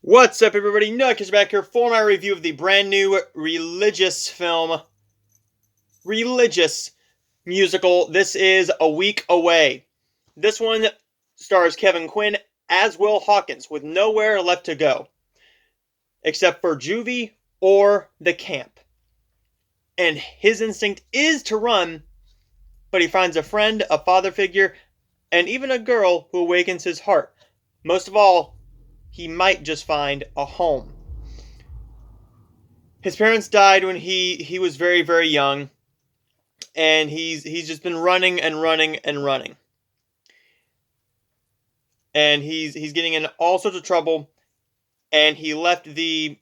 What's up, everybody? Nuggets back here for my review of the brand new religious film, Religious musical. This is A Week Away. This one stars Kevin Quinn as Will Hawkins with nowhere left to go except for juvie or the camp. And his instinct is to run, but he finds a friend, a father figure, and even a girl who awakens his heart. Most of all, he might just find a home. His parents died when he was very, very young, and he's just been running and running and running. And he's getting in all sorts of trouble, and he left the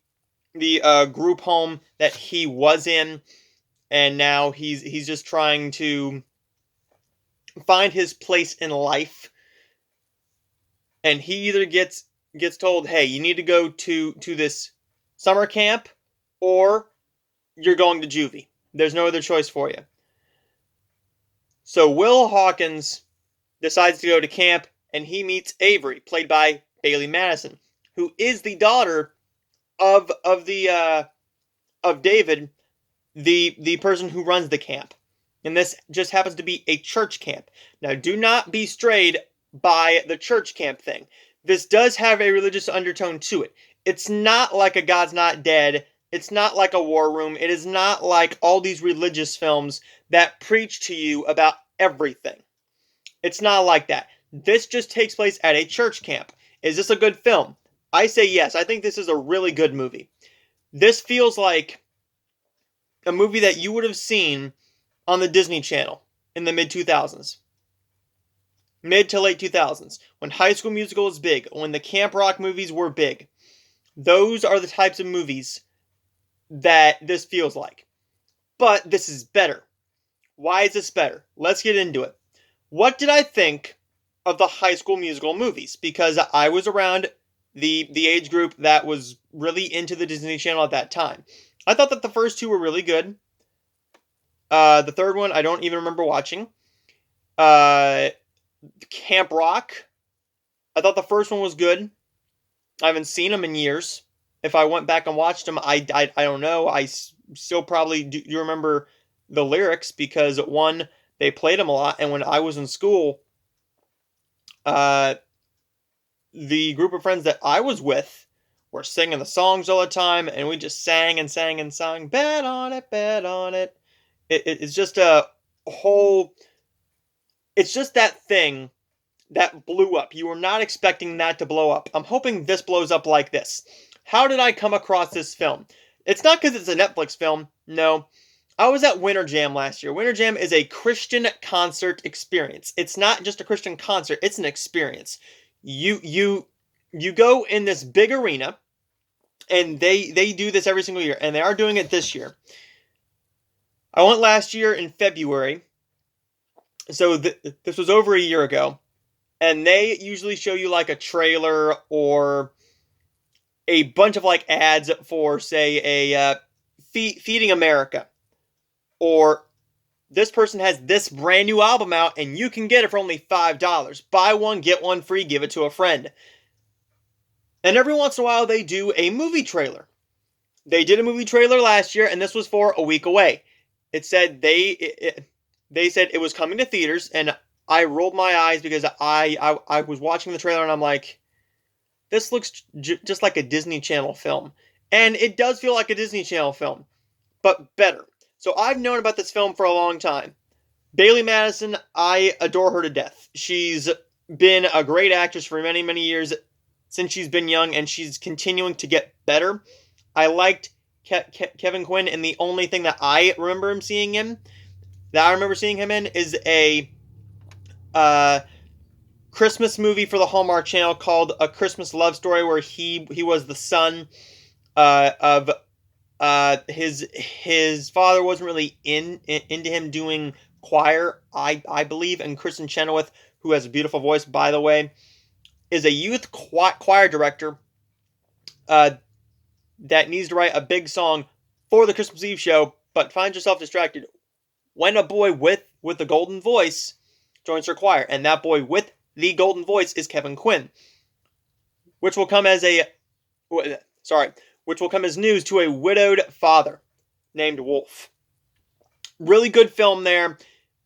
group home that he was in, and now he's just trying to find his place in life. And he either gets told, "Hey, you need to go to this summer camp, or you're going to juvie. There's no other choice for you." So Will Hawkins decides to go to camp, and he meets Avery, played by Bailee Madison, who is the daughter of David, the person who runs the camp. And this just happens to be a church camp. Now, do not be strayed by the church camp thing. This does have a religious undertone to it. It's not like a God's Not Dead. It's not like a War Room. It is not like all these religious films that preach to you about everything. It's not like that. This just takes place at a church camp. Is this a good film? I say yes. I think this is a really good movie. This feels like a movie that you would have seen on the Disney Channel in the mid-2000s. Mid to late 2000s. When High School Musical was big. When the Camp Rock movies were big. Those are the types of movies that this feels like. But this is better. Why is this better? Let's get into it. What did I think of the High School Musical movies? Because I was around the age group that was really into the Disney Channel at that time. I thought that the first two were really good. The third one, I don't even remember watching. Camp Rock, I thought the first one was good. I haven't seen them in years. If I went back and watched them, I don't know. I still probably do remember the lyrics because, one, they played them a lot. And when I was in school, the group of friends that I was with were singing the songs all the time. And we just sang and sang and sang. Bet on it, bet on it. It's just a whole... It's just that thing that blew up. You were not expecting that to blow up. I'm hoping this blows up like this. How did I come across this film? It's not because it's a Netflix film. No. I was at Winter Jam last year. Winter Jam is a Christian concert experience. It's not just a Christian concert. It's an experience. You go in this big arena, and they do this every single year, and they are doing it this year. I went last year in February. So this was over a year ago, and they usually show you like a trailer or a bunch of like ads for, say, a Feeding America, or this person has this brand new album out and you can get it for only $5. Buy one, get one free, give it to a friend. And every once in a while they do a movie trailer. They did a movie trailer last year, and this was for A Week Away. It said they said it was coming to theaters, and I rolled my eyes because I was watching the trailer and I'm like, this looks just like a Disney Channel film. And it does feel like a Disney Channel film, but better. So I've known about this film for a long time. Bailee Madison, I adore her to death. She's been a great actress for many, many years since she's been young, and she's continuing to get better. I liked Kevin Quinn, and the only thing that I remember seeing him in is a Christmas movie for the Hallmark Channel called A Christmas Love Story, where he was the son of his father wasn't really into him doing choir, I believe, and Kristen Chenoweth, who has a beautiful voice, by the way, is a youth choir director that needs to write a big song for the Christmas Eve show, but finds herself distracted when a boy with the golden voice joins her choir, and that boy with the golden voice is Kevin Quinn, which will come as a sorry, which will come as news to a widowed father named Wolf. Really good film there.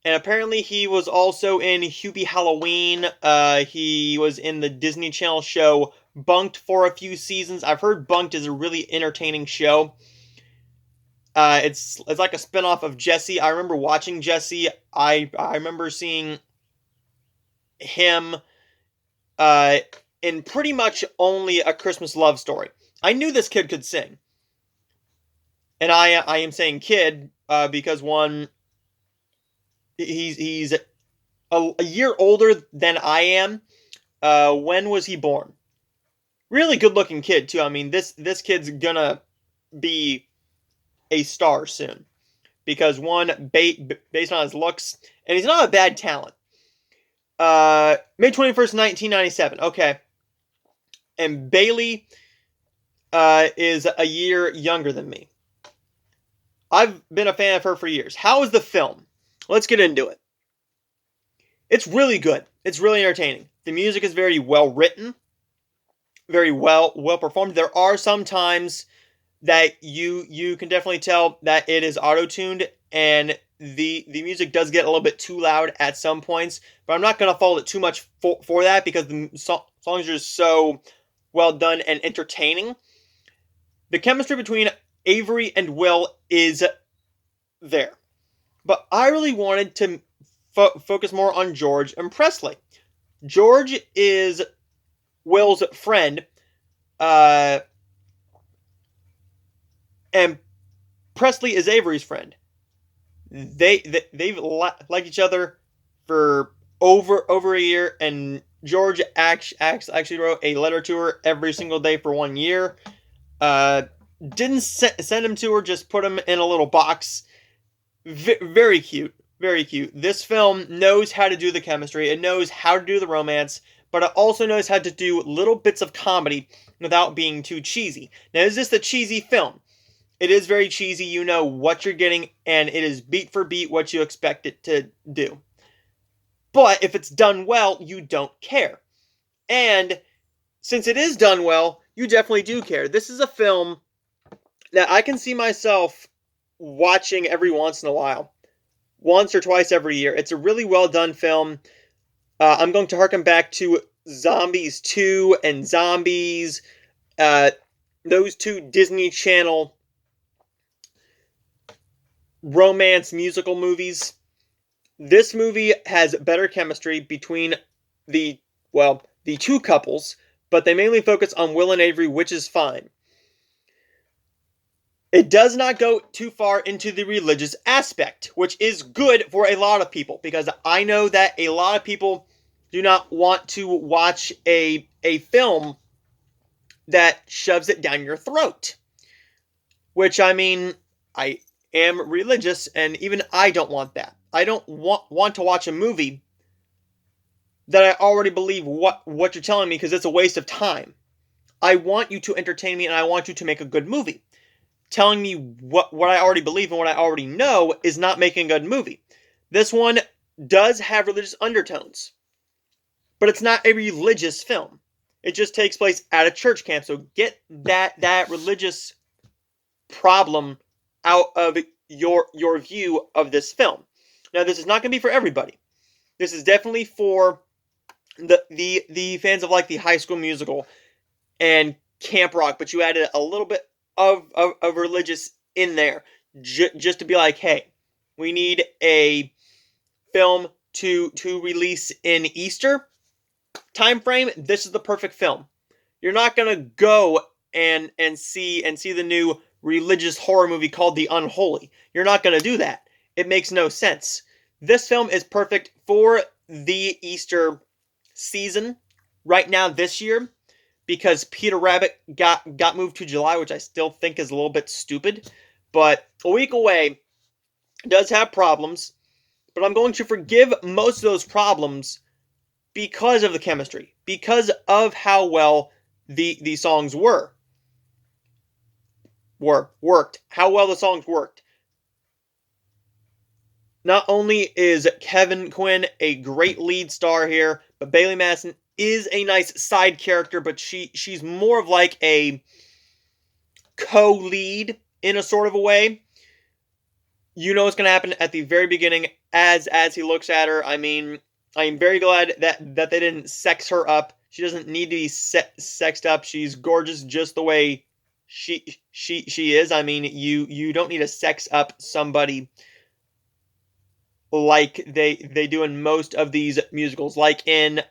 And apparently he was also in Hubie Halloween. He was in the Disney Channel show Bunked for a few seasons. I've heard Bunked is a really entertaining show. It's like a spinoff of Jesse. I remember watching Jesse. I remember seeing him in pretty much only A Christmas Love Story. I knew this kid could sing. And I am saying kid because one, he's a year older than I am. When was he born? Really good looking kid too. I mean, this kid's gonna be a star soon because one, based on his looks, and he's not a bad talent. May 21st, 1997. Okay. And Bailee is a year younger than me. I've been a fan of her for years. How is the film? Let's get into it. It's really good. It's really entertaining. The music is very well written, very well performed. There are some times that you can definitely tell that it is auto-tuned, and the music does get a little bit too loud at some points, but I'm not going to fault it too much for that because the songs are so well done and entertaining. The chemistry between Avery and Will is there. But I really wanted to focus more on George and Presley. George is Will's friend, and Presley is Avery's friend. They've liked each other for over a year, and George actually wrote a letter to her every single day for 1 year. Didn't send him to her, just put him in a little box. Very cute. Very cute. This film knows how to do the chemistry. It knows how to do the romance, but it also knows how to do little bits of comedy without being too cheesy. Now, is this a cheesy film? It is very cheesy. You know what you're getting, and it is beat for beat what you expect it to do. But if it's done well, you don't care. And since it is done well, you definitely do care. This is a film that I can see myself watching every once in a while. Once or twice every year. It's a really well done film. I'm going to harken back to Zombies 2 and Zombies. Those two Disney Channel romance musical movies. This movie has better chemistry between the two couples, but they mainly focus on Will and Avery, which is fine. It does not go too far into the religious aspect, which is good for a lot of people, because I know that a lot of people do not want to watch a film that shoves it down your throat. Which, I mean, I am religious, and even I don't want that. I don't want to watch a movie that I already believe what you're telling me, because it's a waste of time. I want you to entertain me, and I want you to make a good movie. Telling me what I already believe and what I already know is not making a good movie. This one does have religious undertones, but it's not a religious film. It just takes place at a church camp, so get that religious problem out of your view of this film. Now, this is not going to be for everybody. This is definitely for the fans of like the High School Musical and Camp Rock, but you added a little bit of religious in there, just to be like, hey, we need a film to release in Easter time frame. This is the perfect film. You're not gonna go and see the new religious horror movie called The Unholy. You're not gonna do that. It makes no sense. This film is perfect for the Easter season right now this year, because Peter Rabbit got moved to July, which I still think is a little bit stupid. But a week away does have problems, but I'm going to forgive most of those problems because of the chemistry, because of how well the songs worked, how well the songs worked. Not only is Kevin Quinn a great lead star here, but Bailee Madison is a nice side character, but she's more of like a co-lead in a sort of a way. You know what's going to happen at the very beginning as he looks at her. I mean, I am very glad that they didn't sex her up. She doesn't need to be sexed up. She's gorgeous just the way she is. I mean, you don't need to sex up somebody like they do in most of these musicals. Like in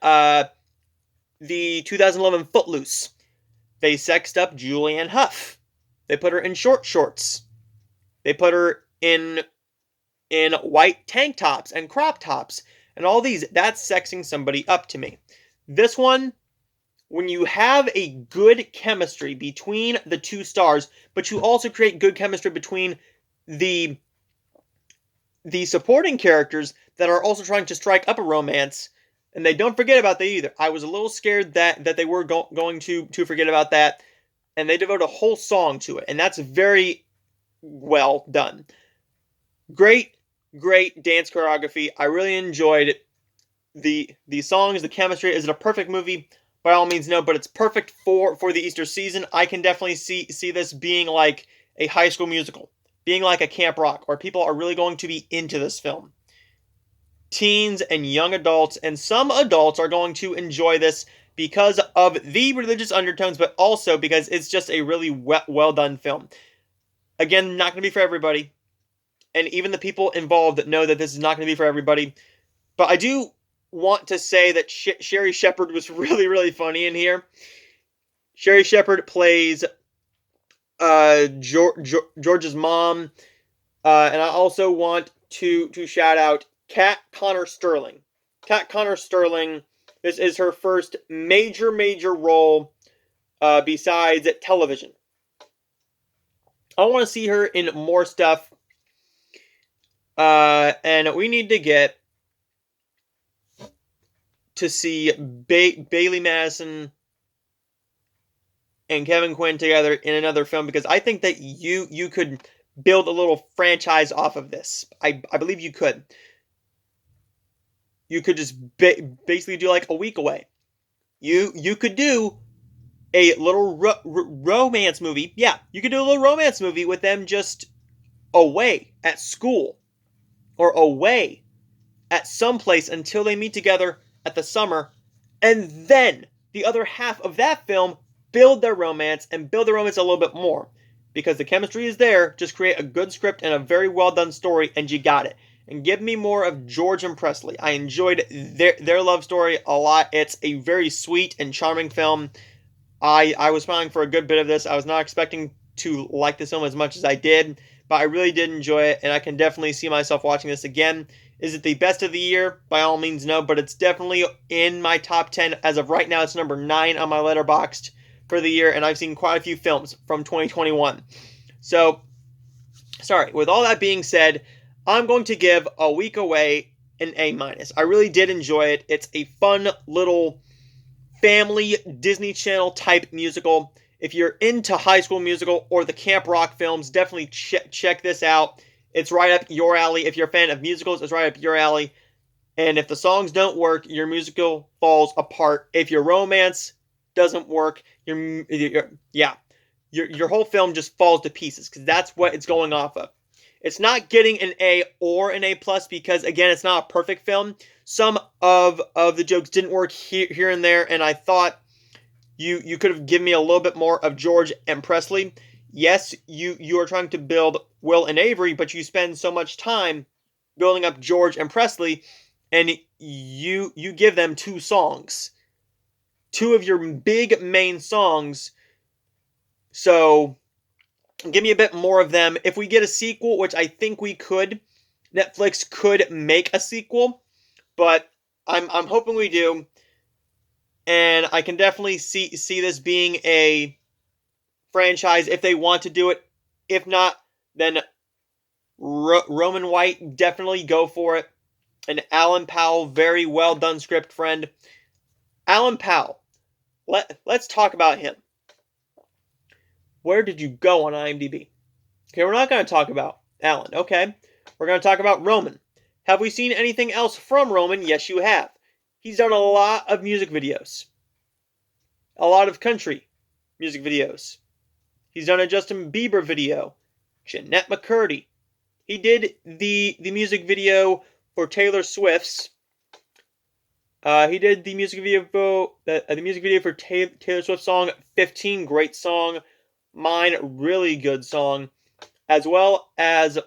the 2011 Footloose, they sexed up Julianne Hough. They put her in short shorts. They put her in white tank tops and crop tops and all these. That's sexing somebody up to me. This one, when you have a good chemistry between the two stars, but you also create good chemistry between the supporting characters that are also trying to strike up a romance, and they don't forget about that either. I was a little scared that they were going to forget about that, and they devote a whole song to it, and that's very well done. Great dance choreography. I really enjoyed the songs, the chemistry. Is it a perfect movie? By all means, no, but it's perfect for the Easter season. I can definitely see this being like a High School Musical, being like a Camp Rock, where people are really going to be into this film. Teens and young adults, and some adults are going to enjoy this because of the religious undertones, but also because it's just a really well done film. Again, not going to be for everybody, and even the people involved know that this is not going to be for everybody. But I do want to say that Sherry Shepherd was really, really funny in here. Sherry Shepherd plays George's mom, and I also want to shout out Kat Connor Sterling. Kat Connor Sterling, this is her first major role besides television. I want to see her in more stuff, and we need to get to see Bailee, Madison, and Kevin Quinn together in another film, because I think that you could build a little franchise off of this. I believe you could. You could just basically do like a week away. You could do a little romance movie. Yeah, you could do a little romance movie with them just away at school or away at some place until they meet together at the summer, and then the other half of that film build their romance and build the romance a little bit more, because the chemistry is there. Just create a good script and a very well done story, and you got it. And give me more of George and Presley. I enjoyed their love story a lot. It's a very sweet and charming film. I was smiling for a good bit of this. I was not expecting to like this film as much as I did, but I really did enjoy it, and I can definitely see myself watching this again. Is it the best of the year? By all means, no, but it's definitely in my top 10. As of right now, it's number 9 on my Letterboxd for the year, and I've seen quite a few films from 2021. So, sorry, with all that being said, I'm going to give A Week Away an A-. I really did enjoy it. It's a fun little family Disney Channel type musical. If you're into High School Musical or the Camp Rock films, definitely check this out. It's right up your alley. If you're a fan of musicals, it's right up your alley. And if the songs don't work, your musical falls apart. If your romance doesn't work, your whole film just falls to pieces, because that's what it's going off of. It's not getting an A or an A+, because, again, it's not a perfect film. Some of the jokes didn't work here and there, and I thought you could have given me a little bit more of George and Presley. Yes, you are trying to build Will and Avery, but you spend so much time building up George and Presley, and you give them 2 songs. 2 of your big main songs. So give me a bit more of them. If we get a sequel, which I think we could, Netflix could make a sequel, but I'm hoping we do. And I can definitely see this being a franchise if they want to do it. If not, then Roman White, definitely go for it. And Alan Powell, very well done script, friend. Alan Powell, let's talk about him. Where did you go on IMDb? Okay, we're not going to talk about Alan, okay? We're going to talk about Roman. Have we seen anything else from Roman? Yes, you have. He's done a lot of music videos. A lot of country music videos. He's done a Justin Bieber video. Jeanette McCurdy. He did the music video for Taylor Swift's. He did the music video for Taylor Swift's song 15, great song. Mine, really good song. As well as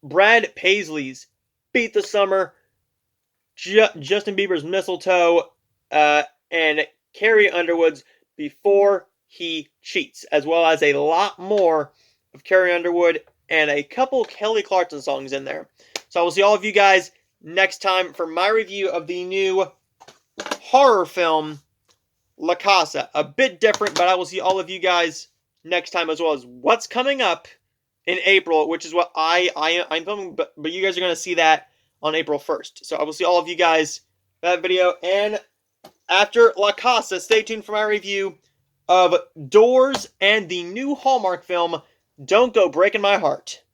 Brad Paisley's Beat the Summer, Justin Bieber's Mistletoe, and Carrie Underwood's Before He Cheats, as well as a lot more of Carrie Underwood and a couple Kelly Clarkson songs in there. So I will see all of you guys next time for my review of the new horror film, La Casa. A bit different, but I will see all of you guys next time, as well as what's coming up in April, which is what I'm filming, but you guys are going to see that on April 1st. So I will see all of you guys for that video. And after La Casa, stay tuned for my review of Doors and the new Hallmark film, Don't Go Breaking My Heart.